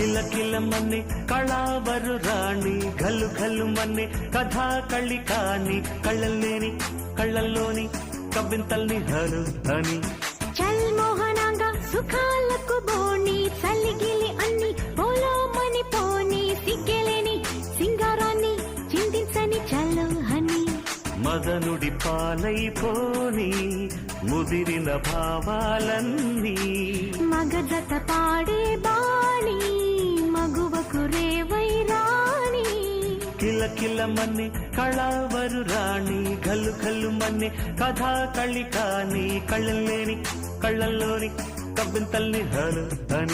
కిల కిల మన్నే కళావరు రాణి ఘలు ఘలు మన్నే కథా కళ్ళి కాని కళ్ళల్లోని కవ్వింతల్ని హరు అని చల్ మోహనాంగ సుఖాలకు బోణి చల్లిగిలి అన్ని పోలో మని పోని సిగ్గెలేని సింగారాన్ని చిందించని చల్లు హని మదనుడి పాలైపోని ముదిరిన భావాలన్నీ మగజత పాడే బాణి మగువకు రేవై రాణి కిల కిల మన్నే కళావరు రాణి ఘలు ఘలు మన్నే కథా కళ్ళి కాని కళ్ళల్లోని కవ్వింతల్ని హరు అని